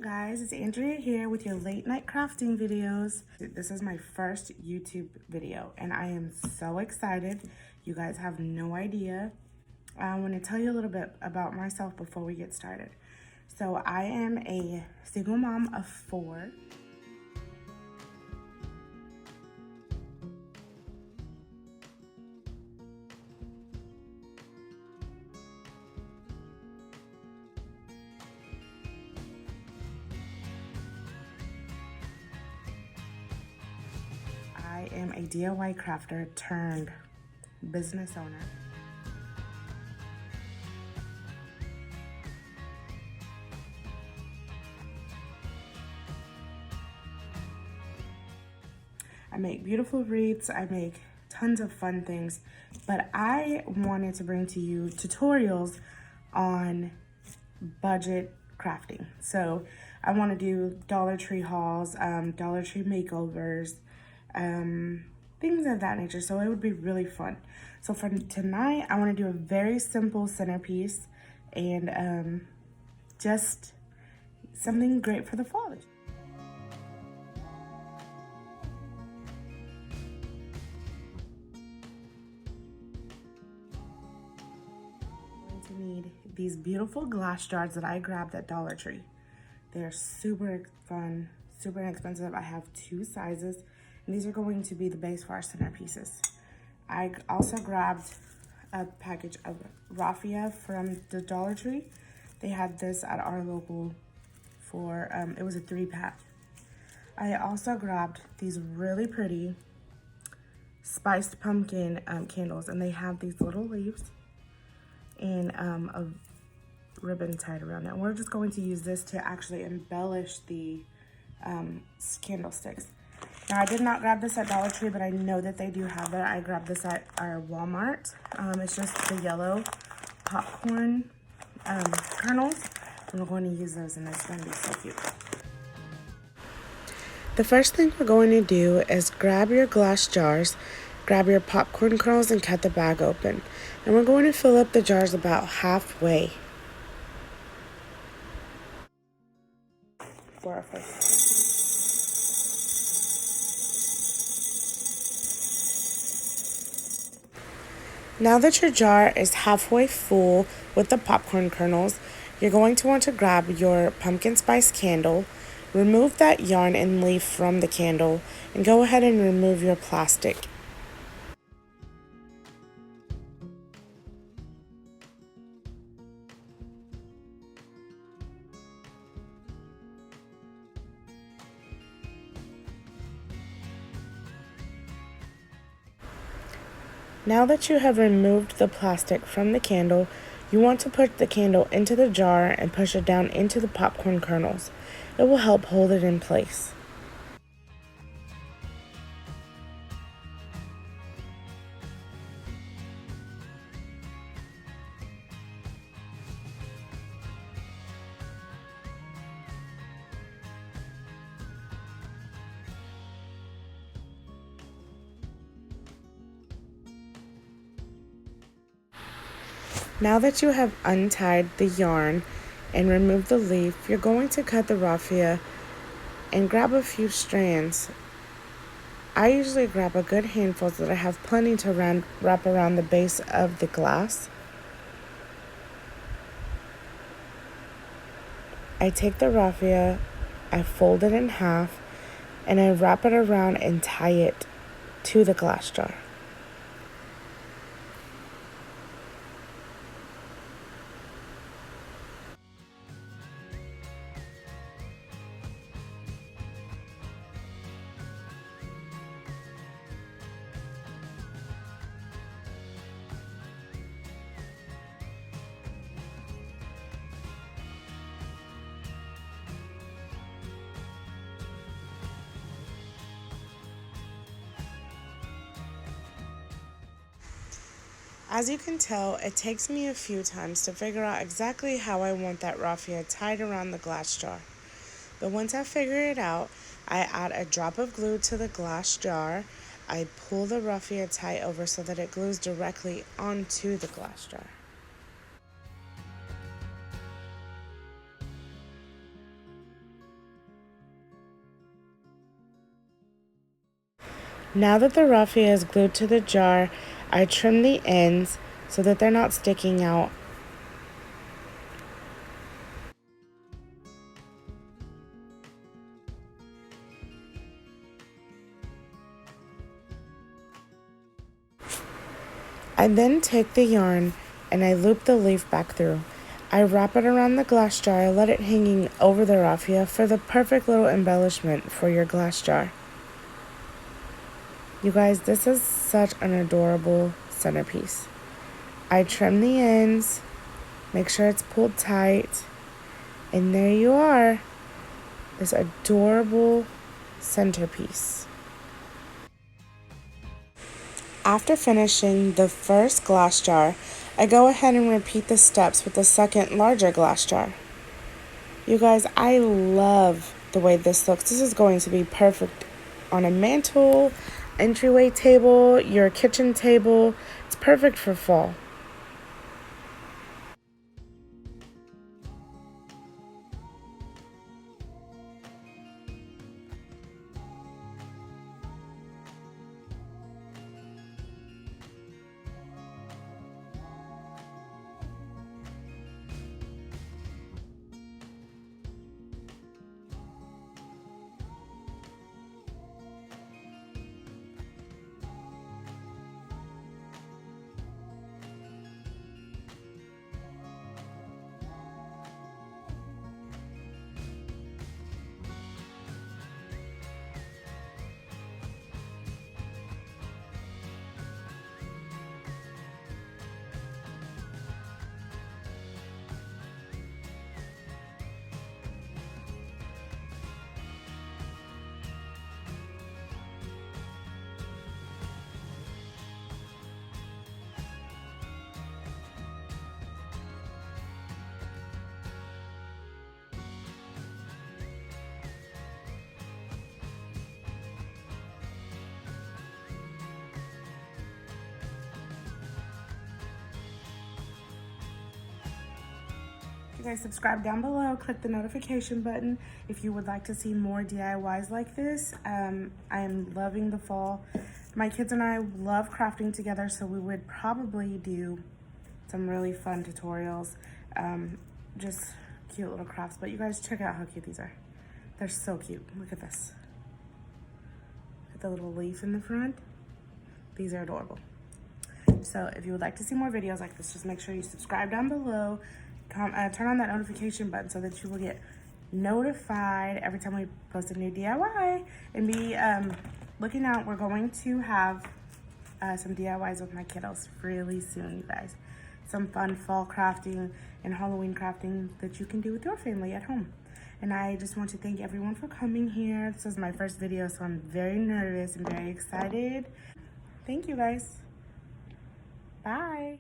guys, it's Andrea here with your late night crafting videos. This is my first YouTube video and I am so excited. You guys have no idea. I want to tell you a little bit about myself before we get started. So I am a single mom of 4. I am a DIY crafter turned business owner. I make beautiful wreaths, I make tons of fun things, but I wanted to bring to you tutorials on budget crafting. So I want to do Dollar Tree hauls, Dollar Tree makeovers, things of that nature. So it would be really fun. So for tonight, I want to do a very simple centerpiece and just something great for the fall. To need these beautiful glass jars that I grabbed at Dollar Tree. They're super fun, super inexpensive. I have 2 sizes, and these are going to be the base for our centerpieces. I also grabbed a package of raffia from the Dollar Tree. They had this at our local for, it was a 3-pack. I also grabbed these really pretty spiced pumpkin candles, and they have these little leaves and a ribbon tied around it. And we're just going to use this to actually embellish the candlesticks. Now, I did not grab this at Dollar Tree, but I know that they do have it. I grabbed this at our Walmart. It's just the yellow popcorn kernels. And we're going to use those, and it's going to be so cute. The first thing we're going to do is grab your glass jars, grab your popcorn kernels, and cut the bag open. And we're going to fill up the jars about halfway. For our first. Now that your jar is halfway full with the popcorn kernels, you're going to want to grab your pumpkin spice candle, remove that yarn and leaf from the candle, and go ahead and remove your plastic. Now that you have removed the plastic from the candle, you want to put the candle into the jar and push it down into the popcorn kernels. It will help hold it in place. Now that you have untied the yarn and removed the leaf, you're going to cut the raffia and grab a few strands. I usually grab a good handful so that I have plenty to wrap around the base of the glass. I take the raffia, I fold it in half, and I wrap it around and tie it to the glass jar. As you can tell, it takes me a few times to figure out exactly how I want that raffia tied around the glass jar. But once I figure it out, I add a drop of glue to the glass jar. I pull the raffia tie over so that it glues directly onto the glass jar. Now that the raffia is glued to the jar, I trim the ends so that they're not sticking out. I then take the yarn and I loop the leaf back through. I wrap it around the glass jar, let it hanging over the raffia for the perfect little embellishment for your glass jar. You guys, this is such an adorable centerpiece. I trim the ends, make sure it's pulled tight, and there you are, this adorable centerpiece. After finishing the first glass jar, I go ahead and repeat the steps with the second larger glass jar. You guys, I love the way this looks. This is going to be perfect on a mantle, entryway table, your kitchen table. It's perfect for fall. You guys subscribe down below, click the notification button if you would like to see more DIYs like this. I am loving the fall. My kids and I love crafting together, so we would probably do some really fun tutorials, just cute little crafts. But you guys check out how cute these are. They're so cute. Look at this. With the little leaf in the front. These are adorable. So if you would like to see more videos like this, just make sure you subscribe down below. Turn on that notification button so that you will get notified every time we post a new DIY, and be looking out. We're going to have some DIYs with my kiddos really soon, you guys. Some fun fall crafting and Halloween crafting that you can do with your family at home. And I just want to thank everyone for coming here. This is my first video, so I'm very nervous and very excited. Thank you guys. Bye.